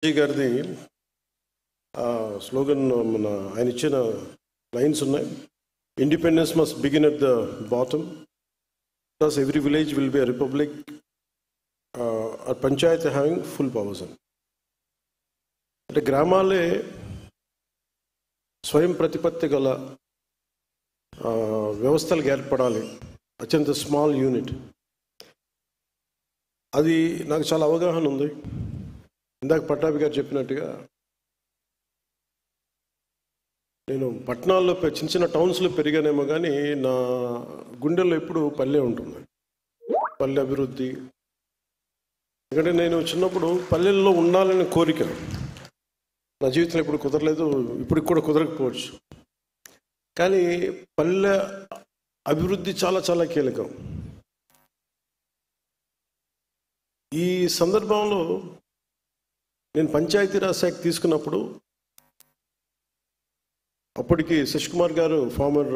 గారిది స్లోగన్ మన ఆయన ఇచ్చిన లైన్స్ ఉన్నాయి. Independence must begin at the bottom, plus every village will be a republic, Panchayat having full powers అని. అంటే గ్రామాలే స్వయం ప్రతిపత్తి గల వ్యవస్థలకు ఏర్పడాలి, అత్యంత స్మాల్ యూనిట్. అది నాకు చాలా అవగాహన ఉంది. ఇందాక పట్టాభి గారు చెప్పినట్టుగా నేను పట్టణాల్లో చిన్న చిన్న టౌన్స్లో పెరిగానేమో, కానీ నా గుండెల్లో ఎప్పుడు పల్లె ఉంటుంది, పల్లె అభివృద్ధి. ఎందుకంటే నేను చిన్నప్పుడు పల్లెల్లో ఉండాలని కోరిక నా జీవితంలో ఎప్పుడు కుదరలేదు, ఇప్పుడు కూడా కుదరకపోవచ్చు. కానీ పల్లె అభివృద్ధి చాలా చాలా కీలకం. ఈ సందర్భంలో నేను పంచాయతీరాజ్ శాఖ తీసుకున్నప్పుడు అప్పటికి శశికుమార్ గారు ఫార్మర్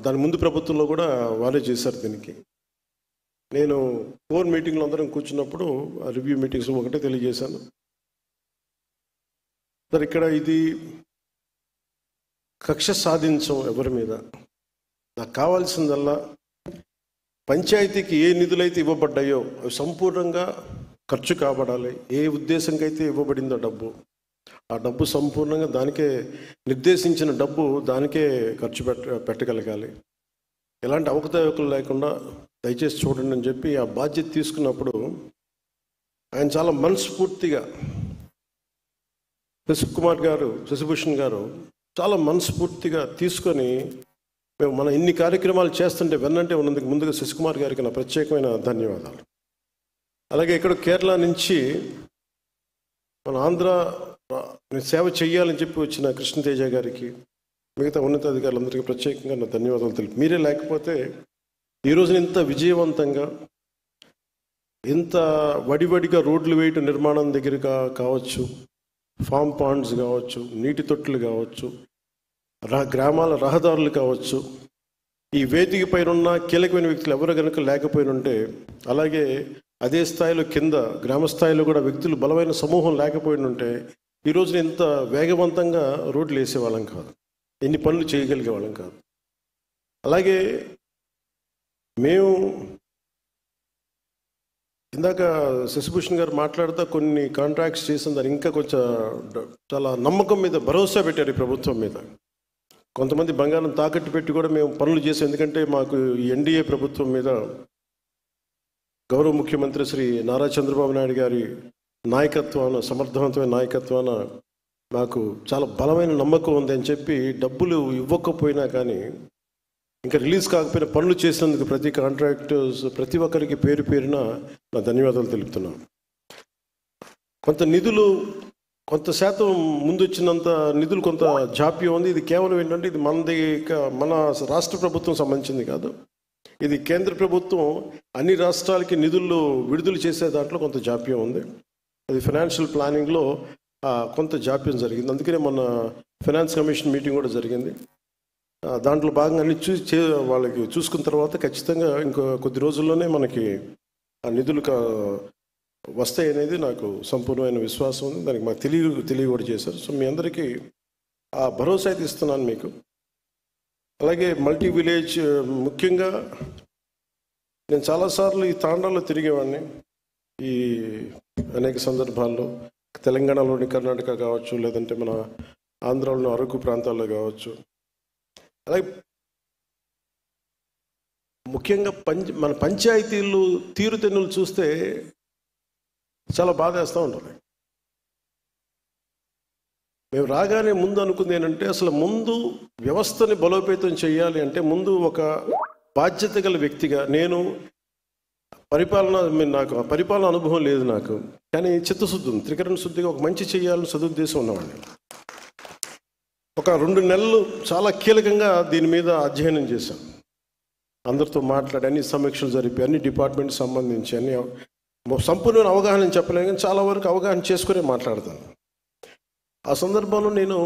దాని ముందు ప్రభుత్వంలో కూడా వారే చేశారు. దీనికి నేను 4 మీటింగ్లు అందరం కూర్చున్నప్పుడు రివ్యూ మీటింగ్స్ ఒకటే తెలియజేశాను సార్, ఇక్కడ ఇది కక్ష సాధించం ఎవరి మీద. నాకు కావాల్సిందల్లా పంచాయతీకి ఏ నిధులైతే ఇవ్వబడ్డాయో అవి సంపూర్ణంగా ఖర్చు కాబడాలి. ఏ ఉద్దేశంకైతే ఇవ్వబడిందో డబ్బు, ఆ డబ్బు సంపూర్ణంగా దానికే నిర్దేశించిన డబ్బు దానికే ఖర్చు పెట్టగలగాలి. ఎలాంటి అవకతవకలు లేకుండా దయచేసి చూడండి అని చెప్పి ఆ బాధ్యత తీసుకున్నప్పుడు ఆయన చాలా మనస్ఫూర్తిగా, శశిభూషణ్ గారు చాలా మనస్ఫూర్తిగా తీసుకొని మేము మన ఇన్ని కార్యక్రమాలు చేస్తుంటే వెన్నంటే ఉన్నందుకు ముందుగా శశికుమార్ గారికి నా ప్రత్యేకమైన ధన్యవాదాలు. అలాగే ఇక్కడ కేరళ నుంచి మన ఆంధ్ర సేవ చేయాలని చెప్పి వచ్చిన కృష్ణతేజ గారికి, మిగతా ఉన్నతాధికారులందరికీ ప్రత్యేకంగా నా ధన్యవాదాలు తెలుపు. మీరే లేకపోతే ఈరోజున ఇంత విజయవంతంగా, ఇంత వడివడిగా రోడ్లు వేయటం నిర్మాణం దగ్గర కావచ్చు, ఫామ్ పాండ్స్ కావచ్చు, నీటి తొట్టులు కావచ్చు, గ్రామాల రహదారులు కావచ్చు, ఈ వేదిక పైన ఉన్న కీలకమైన వ్యక్తులు ఎవరు కనుక లేకపోయినుంటే, అలాగే అదే స్థాయిలో కింద గ్రామ స్థాయిలో కూడా వ్యక్తులు బలమైన సమూహం లేకపోయినుంటే ఈ రోజున ఇంత వేగవంతంగా రోడ్లు వేసేవాళ్ళం కాదు, ఎన్ని పనులు చేయగలిగే వాళ్ళం కాదు. అలాగే మేము ఇందాక శశిభూషణ్ గారు మాట్లాడుతూ కొన్ని కాంట్రాక్ట్స్ చేసిన దాన్ని ఇంకా కొంచెం చాలా నమ్మకం మీద భరోసా పెట్టారు ఈ ప్రభుత్వం మీద. కొంతమంది బంగారం తాకట్టు పెట్టి కూడా మేము పనులు చేసాం. ఎందుకంటే మాకు ఈ ఎన్డీఏ ప్రభుత్వం మీద గౌరవ ముఖ్యమంత్రి శ్రీ నారా చంద్రబాబు నాయుడు గారి నాయకత్వాన, సమర్థవంతమైన నాయకత్వాన నాకు చాలా బలమైన నమ్మకం ఉంది అని చెప్పి డబ్బులు ఇవ్వకపోయినా కానీ, ఇంకా రిలీజ్ కాకపోయినా పనులు చేసినందుకు ప్రతి కాంట్రాక్టర్స్ ప్రతి ఒక్కరికి పేరు పేరున నా ధన్యవాదాలు తెలుపుతున్నాను. కొంత నిధులు, కొంత శాతం ముందు వచ్చినంత నిధులు కొంత జాప్యం ఉంది. ఇది కేవలం ఏంటంటే ఇది మన రాష్ట్ర ప్రభుత్వం సంబంధించింది కాదు, ఇది కేంద్ర ప్రభుత్వం అన్ని రాష్ట్రాలకి నిధులు విడుదల చేసే దాంట్లో కొంత జాప్యం ఉంది. అది ఫైనాన్షియల్ ప్లానింగ్లో కొంత జాప్యం జరిగింది. అందుకనే మన ఫైనాన్స్ కమిషన్ మీటింగ్ కూడా జరిగింది. దాంట్లో భాగంగా అన్ని వాళ్ళకి చూసుకున్న తర్వాత ఖచ్చితంగా ఇంకో కొద్ది రోజుల్లోనే మనకి ఆ నిధులు వస్తాయి అనేది నాకు సంపూర్ణమైన విశ్వాసం ఉంది. దానికి మాకు తెలియ కూడా చేశారు. సో మీ అందరికీ ఆ భరోసా అయితే ఇస్తున్నాను మీకు. అలాగే మల్టీ విలేజ్, ముఖ్యంగా నేను చాలాసార్లు ఈ తాండాల్లో తిరిగేవాడిని ఈ అనేక సందర్భాల్లో. తెలంగాణలోని కర్ణాటక కావచ్చు, లేదంటే మన ఆంధ్రాలోని అరకు ప్రాంతాల్లో కావచ్చు. అలాగే ముఖ్యంగా మన పంచాయతీలు తీరుతెన్నులు చూస్తే చాలా బాధేస్తూ ఉంటారు. మేము రాగానే ముందు అనుకుంది ఏంటంటే, అసలు ముందు వ్యవస్థని బలోపేతం చేయాలి అంటే ముందు ఒక బాధ్యత గల వ్యక్తిగా, నేను నాకు పరిపాలన అనుభవం లేదు నాకు, కానీ చిత్తశుద్ధి ఉంది, త్రికరణ శుద్ధిగా ఒక మంచి చేయాలని సదుద్దేశం ఉన్నవాడిని. ఒక 2 నెలలు చాలా కీలకంగా దీని మీద అధ్యయనం చేశాను. అందరితో మాట్లాడి అన్ని సమీక్షలు జరిపి అన్ని డిపార్ట్మెంట్కి సంబంధించి అన్ని సంపూర్ణమైన అవగాహన చెప్పలేను, కానీ చాలా వరకు అవగాహన చేసుకునే మాట్లాడతాను. ఆ సందర్భంలో నేను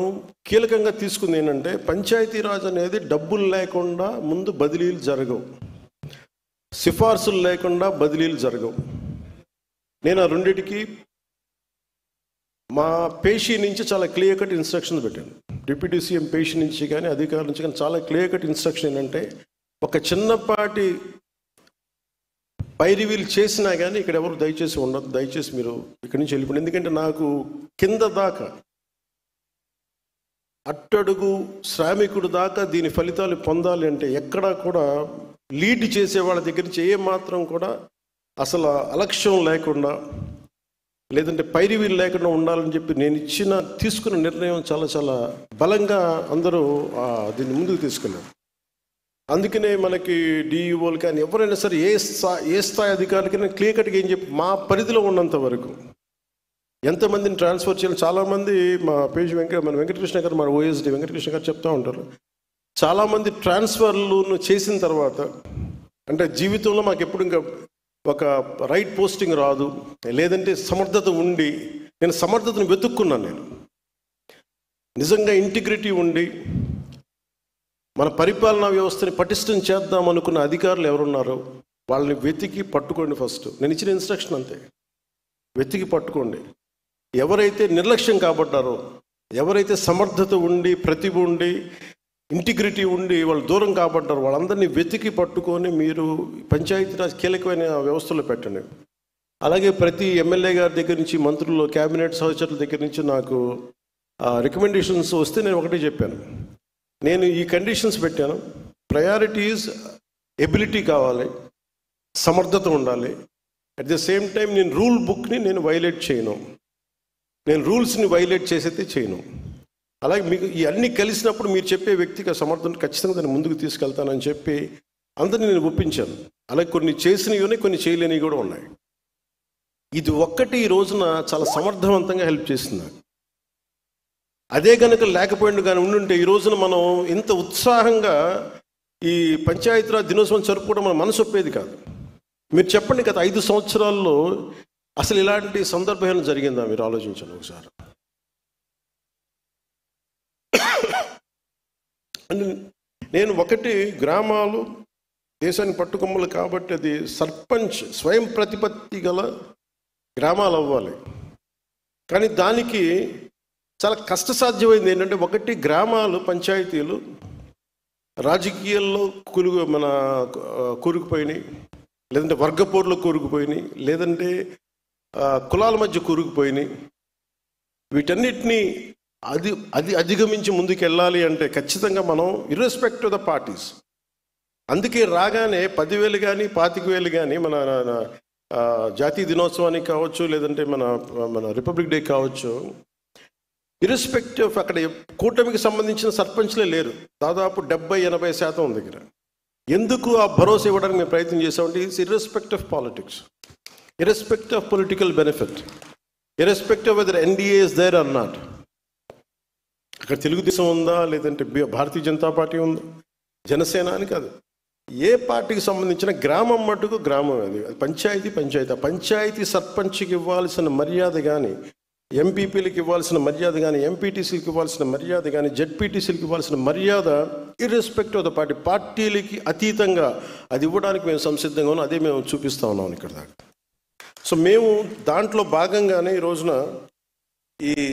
కీలకంగా తీసుకుంది ఏంటంటే, పంచాయతీరాజ్ అనేది డబ్బులు లేకుండా ముందు బదిలీలు జరగవు, సిఫార్సులు లేకుండా బదిలీలు జరగవు. నేను ఆ రెండిటికి మా పేషీ నుంచి చాలా క్లియర్ కట్ ఇన్స్ట్రక్షన్స్ పెట్టాను. డిప్యూటీ సీఎం పేషీ నుంచి కానీ అధికారుల నుంచి కానీ చాలా క్లియర్ కట్ ఇన్స్ట్రక్షన్ ఏంటంటే, ఒక చిన్నపాటి పైరివీలు చేసినా కానీ ఇక్కడ ఎవరు దయచేసి ఉండదు, దయచేసి మీరు ఇక్కడి నుంచి వెళ్ళిపోండి. ఎందుకంటే నాకు కింద దాకా అట్టడుగు శ్రామికుడు దాకా దీని ఫలితాలు పొందాలి అంటే ఎక్కడా కూడా లీడ్ చేసే వాళ్ళ దగ్గర నుంచి ఏ మాత్రం కూడా అసలు అలక్ష్యం లేకుండా, లేదంటే పైరివీలు లేకుండా ఉండాలని చెప్పి నేను తీసుకున్న నిర్ణయం చాలా చాలా బలంగా అందరూ దీన్ని ముందుకు తీసుకెళ్ళారు. అందుకనే మనకి డిఈఓలు కానీ ఎవరైనా సరే ఏ స్థాయి అధికారులకైనా క్లియర్ కట్గా ఏం చెప్పి మా పరిధిలో ఉన్నంత వరకు ఎంతమందిని ట్రాన్స్ఫర్ చేయాలి. చాలామంది మా పేజ్ మన వెంకటకృష్ణ గారు, మన ఓఎస్డి వెంకటకృష్ణ గారు చెప్తూ ఉంటారు, చాలామంది ట్రాన్స్ఫర్లను చేసిన తర్వాత అంటే జీవితంలో మాకు ఎప్పుడు ఇంకా ఒక రైట్ పోస్టింగ్ రాదు, లేదంటే సమర్థత ఉండి, నేను సమర్థతను వెతుక్కున్నాను. నేను నిజంగా ఇంటిగ్రిటీ ఉండి మన పరిపాలనా వ్యవస్థని పటిష్టం చేద్దాం అనుకున్న అధికారులు ఎవరున్నారో వాళ్ళని వెతికి పట్టుకోండి. ఫస్ట్ నేను ఇచ్చిన ఇన్స్ట్రక్షన్ అంతే, వెతికి పట్టుకోండి. ఎవరైతే నిర్లక్ష్యం కాబడ్డారో, ఎవరైతే సమర్థత ఉండి, ప్రతిభ ఉండి, ఇంటిగ్రిటీ ఉండి వాళ్ళు దూరం కాబడ్డారో వాళ్ళందరినీ వెతికి పట్టుకొని మీరు పంచాయతీరాజ్ కీలకమైన వ్యవస్థలో పెట్టండి. అలాగే ప్రతి ఎమ్మెల్యే గారి దగ్గర నుంచి, మంత్రులు, క్యాబినెట్ సహచరుల దగ్గర నుంచి నాకు రికమెండేషన్స్ వస్తే నేను ఒకటే చెప్పాను, నేను ఈ కండిషన్స్ పెట్టాను. ప్రయారిటీస్ ఎబిలిటీ కావాలి, సమర్థత ఉండాలి. అట్ ద సేమ్ టైం నేను రూల్ బుక్ని నేను వైలేట్ చేయను, నేను రూల్స్ని వైలేట్ చేసేది చేయను. అలాగే మీకు ఈ అన్నీ కలిసినప్పుడు మీరు చెప్పే వ్యక్తికి సమర్థన ఖచ్చితంగా దాన్ని ముందుకు తీసుకెళ్తానని చెప్పి అందరినీ నేను ఒప్పించాను. అలాగే కొన్ని చేసినవి ఉన్నాయి, కొన్ని చేయలేనివి కూడా ఉన్నాయి. ఇది ఒక్కటి ఈ రోజున చాలా సమర్థవంతంగా హెల్ప్ చేస్తుంది. అదే కనుక లేకపోయింది కానీ ఉండుంటే ఈ రోజున మనం ఇంత ఉత్సాహంగా ఈ పంచాయతీరాజ్ దినోత్సవం జరుపుకోవడం మన మనసు ఒప్పేది కాదు. మీరు చెప్పండి, గత 5 సంవత్సరాల్లో అసలు ఇలాంటి సందర్భం జరిగిందా? మీరు ఆలోచించండి ఒకసారి. నేను ఒకటి, గ్రామాలు దేశాన్ని పట్టుకొమ్మలు కాబట్టి అది సర్పంచ్ స్వయం ప్రతిపత్తి గల గ్రామాలు అవ్వాలి. కానీ దానికి చాలా కష్టసాధ్యమైంది ఏంటంటే, ఒకటి గ్రామాలు, పంచాయతీలు రాజకీయాల్లో కూరుకుపోయినాయి, లేదంటే వర్గపోరులో కూరుకుపోయినాయి, లేదంటే కులాల మధ్య కూరుకుపోయినాయి. వీటన్నిటినీ అధిగమించి ముందుకు వెళ్ళాలి అంటే ఖచ్చితంగా మనం ఇర్రెస్పెక్ట్ ఆఫ్ ద పార్టీస్, అందుకే రాగానే 10,000 కానీ 25,000 కానీ మన జాతీయ దినోత్సవానికి కావచ్చు, లేదంటే మన రిపబ్లిక్ డే కావచ్చు, ఇర్రెస్పెక్టివ్ ఆఫ్ అక్కడ కూటమికి సంబంధించిన సర్పంచ్లే లేరు, దాదాపు 70-80% దగ్గర. ఎందుకు ఆ భరోసా ఇవ్వడానికి మేము ప్రయత్నం చేసామంటే, it's irrespect of politics, irrespect of political benefit, irrespect of whether NDA is there or not. అక్కడ తెలుగుదేశం ఉందా, లేదంటే భారతీయ జనతా పార్టీ ఉందా, జనసేన అని కాదు, ఏ పార్టీకి సంబంధించిన గ్రామం మటుకు గ్రామం. అది పంచాయతీ. ఆ పంచాయతీ సర్పంచ్కి ఇవ్వాల్సిన మర్యాద కానీ, ఎంపీపీలకు ఇవ్వాల్సిన మర్యాద కానీ, ఎంపీటీసీలకు ఇవ్వాల్సిన మర్యాద కానీ, జెడ్పీటీసీలకు ఇవ్వాల్సిన మర్యాద ఇర్రెస్పెక్ట్ ఆఫ్ ద పార్టీలకి అతీతంగా అది ఇవ్వడానికి మేము సంసిద్ధంగా ఉన్నాం. అదే మేము చూపిస్తా ఉన్నాం ఇక్కడ దాకా. సో మేము దాంట్లో భాగంగానే ఈ రోజున ఈ